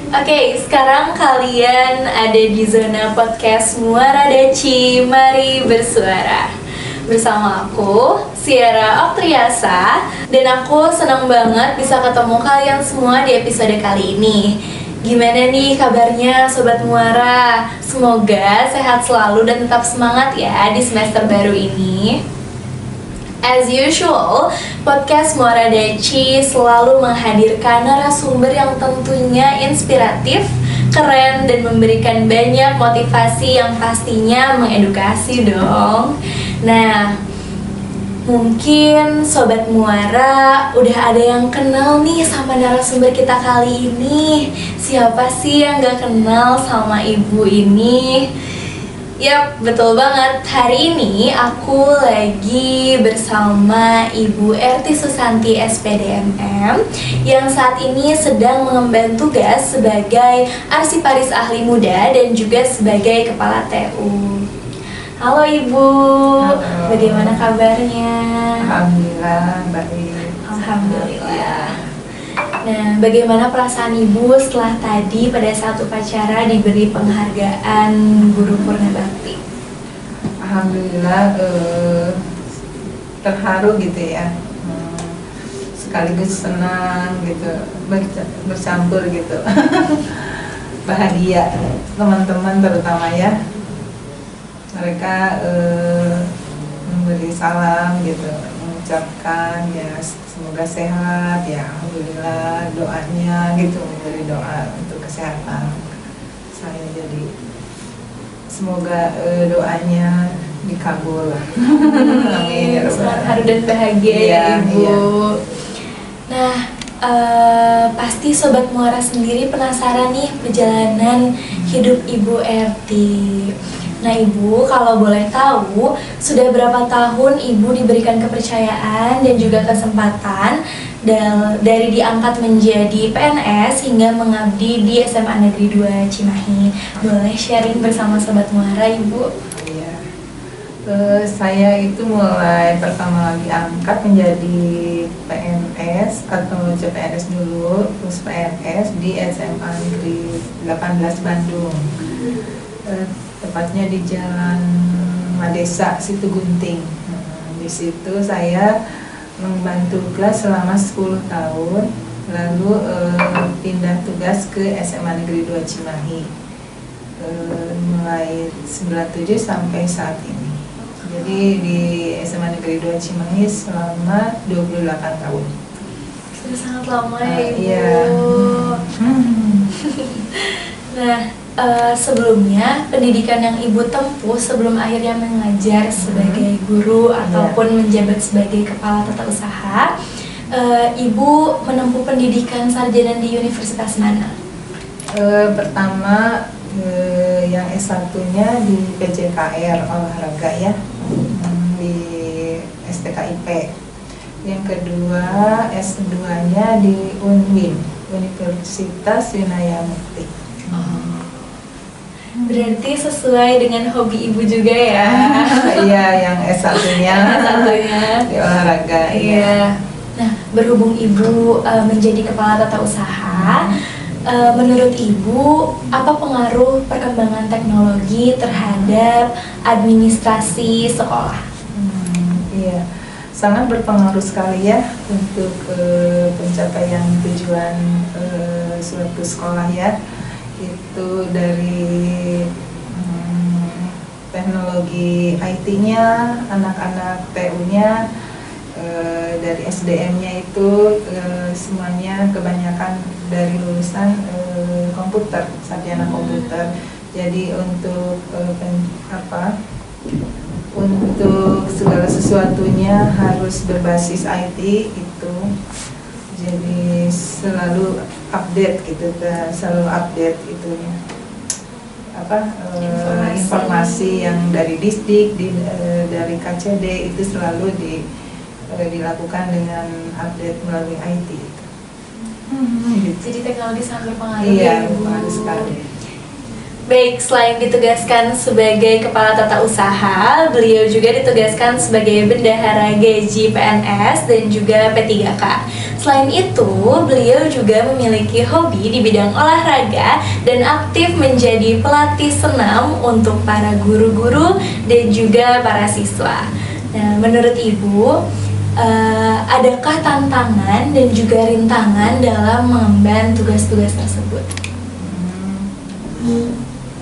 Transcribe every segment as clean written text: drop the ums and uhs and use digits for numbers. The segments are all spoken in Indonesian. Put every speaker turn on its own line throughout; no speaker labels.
Oke, sekarang kalian ada di zona podcast Muara Daci, mari bersuara. Bersama aku, Siara Oktriasa, dan aku senang banget bisa ketemu kalian semua di episode kali ini. Gimana nih kabarnya Sobat Muara? Semoga sehat selalu dan tetap semangat ya di semester baru ini. As usual, podcast Muara Daci selalu menghadirkan narasumber yang tentunya inspiratif, keren, dan memberikan banyak motivasi yang pastinya mengedukasi dong. Nah, mungkin Sobat Muara udah ada yang kenal nih sama narasumber kita kali ini. Siapa sih yang gak kenal sama ibu ini? Yap, betul banget. Hari ini aku lagi bersama Ibu Erti Susanti SPDMM yang saat ini sedang mengemban tugas sebagai arsiparis ahli muda dan juga sebagai kepala TU. Halo Ibu,
Halo.
Bagaimana kabarnya?
Alhamdulillah baik.
Alhamdulillah. Nah, bagaimana perasaan Ibu setelah tadi pada saat upacara diberi penghargaan Guru Purna Bakti?
Alhamdulillah terharu gitu ya. Sekaligus senang gitu, bercampur gitu. Bahagia teman-teman terutama ya. Mereka memberi salam gitu, mengucapkan ya semoga sehat ya, alhamdulillah, doanya gitu, memberi doa untuk kesehatan saya. Jadi semoga doanya dikabul. Amin.
Sangat haru dan bahagia ya Ibu.
Iya.
Nah, pasti Sobat Muara sendiri penasaran nih perjalanan hidup Ibu Erti. Nah Ibu, kalau boleh tahu, sudah berapa tahun Ibu diberikan kepercayaan dan juga kesempatan dari diangkat menjadi PNS hingga mengabdi di SMA Negeri 2 Cimahi? Boleh sharing bersama Sobat Muara Ibu?
Iya. Saya itu mulai pertama lagi angkat menjadi PNS atau CPNS dulu, terus PNS di SMA Negeri 18 Bandung. Tepatnya di Jalan Madesa, Situ Gunting. Di situ saya membantu kelas selama 10 tahun, lalu pindah tugas ke SMA Negeri 2 Cimahi mulai 97 sampai saat ini. Jadi di SMA Negeri 2 Cimahi selama 28 tahun.
Sudah sangat lama ya Ibu.
Iya.
Nah, sebelumnya pendidikan yang Ibu tempuh sebelum akhirnya mengajar sebagai guru ataupun menjabat sebagai kepala tata usaha, Ibu menempuh pendidikan sarjana di universitas mana?
Pertama yang S1-nya di PJKR olahraga ya, di STKIP. Yang kedua S2-nya di UNWIN, Universitas Winaya Mukti.
Berarti sesuai dengan hobi Ibu juga ya?
Iya, yang S1-nya di olahraga.
Iya. Nah, berhubung Ibu menjadi kepala tata usaha, menurut Ibu apa pengaruh perkembangan teknologi terhadap administrasi sekolah?
Iya, sangat berpengaruh sekali ya untuk pencapaian tujuan suatu sekolah ya. Itu dari teknologi IT-nya, anak-anak TU-nya, dari SDM-nya itu semuanya kebanyakan dari lulusan komputer, sarjana komputer. Jadi untuk untuk segala sesuatunya harus berbasis IT itu. Jadi selalu update gitu, selalu update itunya informasi yang dari Disdik, dari KCD itu selalu dilakukan dengan update melalui IT itu.
Gitu. Jadi teknologi sangat berpengaruh.
Iya, berpengaruh sekali.
Baik, selain ditugaskan sebagai Kepala Tata Usaha, beliau juga ditugaskan sebagai Bendahara Gaji PNS dan juga P3K. Selain itu, beliau juga memiliki hobi di bidang olahraga dan aktif menjadi pelatih senam untuk para guru-guru dan juga para siswa. Nah, menurut Ibu, adakah tantangan dan juga rintangan dalam mengemban tugas-tugas tersebut?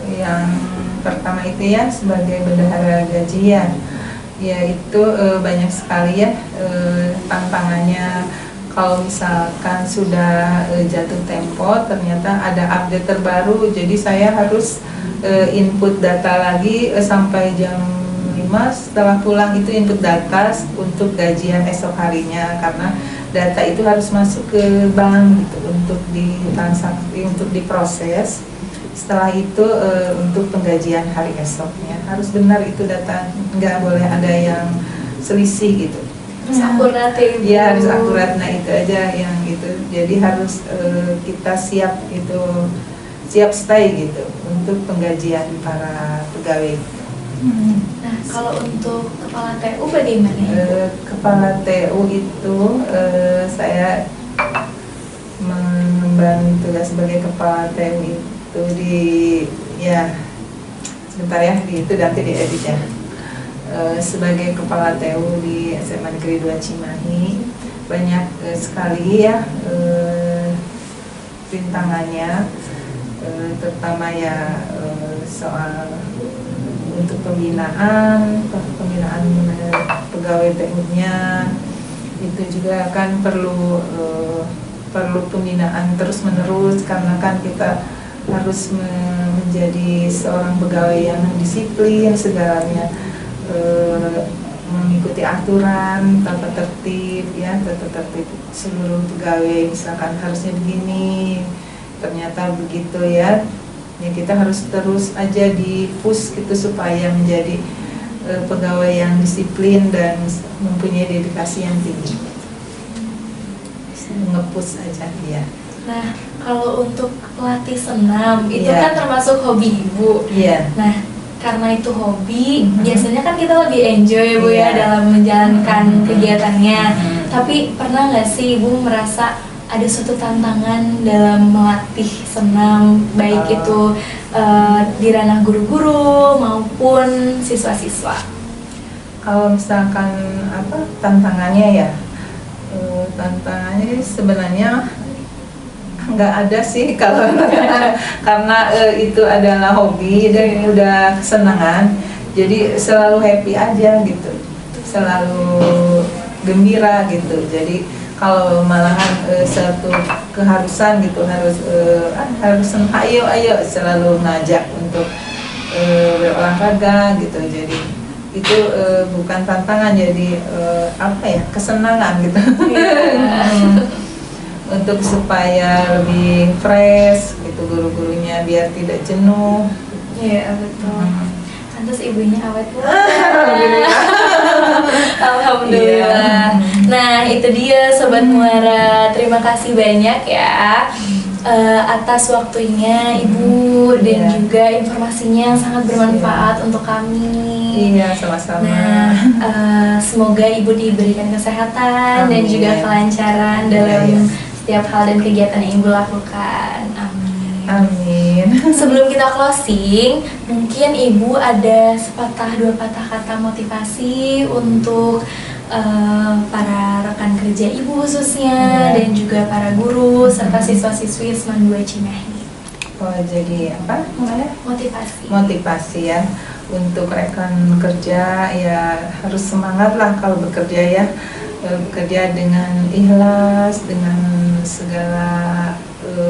Yang pertama itu ya, sebagai bendahara gajian, yaitu banyak sekali ya tantangannya. Kalau misalkan sudah jatuh tempo, ternyata ada update terbaru, jadi saya harus input data lagi sampai jam 5. Setelah pulang itu input data untuk gajian esok harinya, karena data itu harus masuk ke bank gitu untuk ditransaksi, untuk diproses. Setelah itu untuk penggajian hari esoknya harus benar itu data, nggak boleh ada yang selisih gitu.
Harus akurat ya, Ibu.
Iya, harus akurat. Nah itu aja yang itu. Jadi harus kita siap itu, siap stay gitu untuk penggajian para pegawai.
Nah, kalau untuk kepala TU bagaimana ya?
Kepala TU itu saya mengemban tugas sebagai kepala TU itu sebentar ya, itu nanti diedit ya. Sebagai kepala TU di SMA Negeri 2 Cimahi banyak sekali ya rintangannya, terutama ya soal untuk pembinaan pegawai TU-nya itu juga kan perlu pembinaan terus menerus, karena kan kita harus menjadi seorang pegawai yang disiplin segalanya, mengikuti aturan, tata tertib seluruh pegawai, misalkan harusnya begini, ternyata begitu ya. Ya kita harus terus aja di push gitu supaya menjadi pegawai yang disiplin dan mempunyai dedikasi yang tinggi. Nge-push aja ya.
Nah, kalau untuk pelatih senam itu
Iya.
kan termasuk hobi Ibu.
Iya.
Nah, karena itu hobi, biasanya kan kita lebih enjoy Bu ya
Iya.
dalam menjalankan kegiatannya.
Mhm.
Tapi pernah nggak sih Ibu merasa ada suatu tantangan dalam melatih senam, baik itu di ranah guru-guru maupun siswa-siswa?
Kalau misalkan tantangannya ya, tantangannya sebenarnya nggak ada sih kalau karena itu adalah hobi dan udah kesenangan, jadi selalu happy aja gitu, selalu gembira gitu. Jadi kalau malahan satu keharusan gitu harus ayo selalu ngajak untuk berolahraga gitu. Jadi itu bukan tantangan, jadi kesenangan gitu. Untuk supaya lebih fresh gitu guru-gurunya, biar tidak jenuh.
Iya betul. Pantas ibunya awet muda.
Alhamdulillah.
Alhamdulillah. Nah itu dia Sobat Muara, terima kasih banyak ya atas waktunya Ibu dan
Iya.
juga informasinya yang sangat bermanfaat untuk kami.
Iya, sama-sama.
Nah, semoga Ibu diberikan kesehatan dan
Amin.
juga kelancaran
Iya,
dalam
iya.
setiap hal dan kegiatan yang Ibu lakukan. Amin.
Amin.
Sebelum kita closing, mungkin Ibu ada sepatah dua patah kata motivasi untuk para rekan kerja Ibu khususnya,
Iya.
dan juga para guru serta siswa-siswi SMA 2 Cimahi.
Oh, jadi apa namanya?
Motivasi.
Motivasi ya untuk rekan kerja, ya harus semangat lah kalau bekerja ya, bekerja dengan ikhlas, dengan segala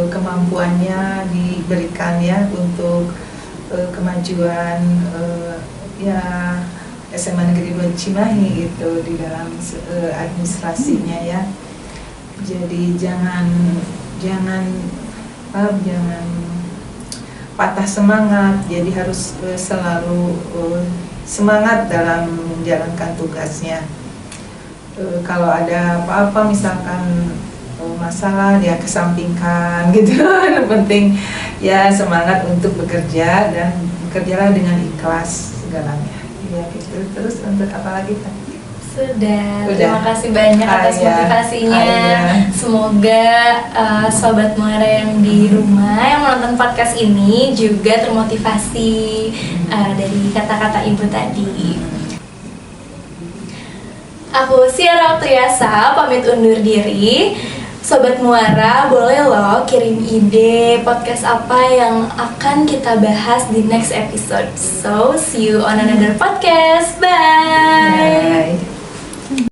kemampuannya diberikan ya untuk kemajuan ya SMA Negeri 2 Cimahi gitu di dalam administrasinya ya. Jadi jangan patah semangat, jadi harus selalu semangat dalam menjalankan tugasnya. Kalau ada apa-apa misalkan masalah dia kesampingkan gitu. Yang penting ya semangat untuk bekerja dan bekerjalah dengan ikhlas segalanya. Ya gitu. Terus untuk apa lagi tadi?
Sudah.
Udah.
Terima kasih banyak atas
Iya.
motivasinya.
Iya.
Semoga sobat Muara yang di rumah yang menonton podcast ini juga termotivasi dari kata-kata ibu tadi. Aku Siara Triasa pamit undur diri. Sobat Muara, boleh loh kirim ide podcast apa yang akan kita bahas di next episode. So, see you on another podcast. Bye.
Bye.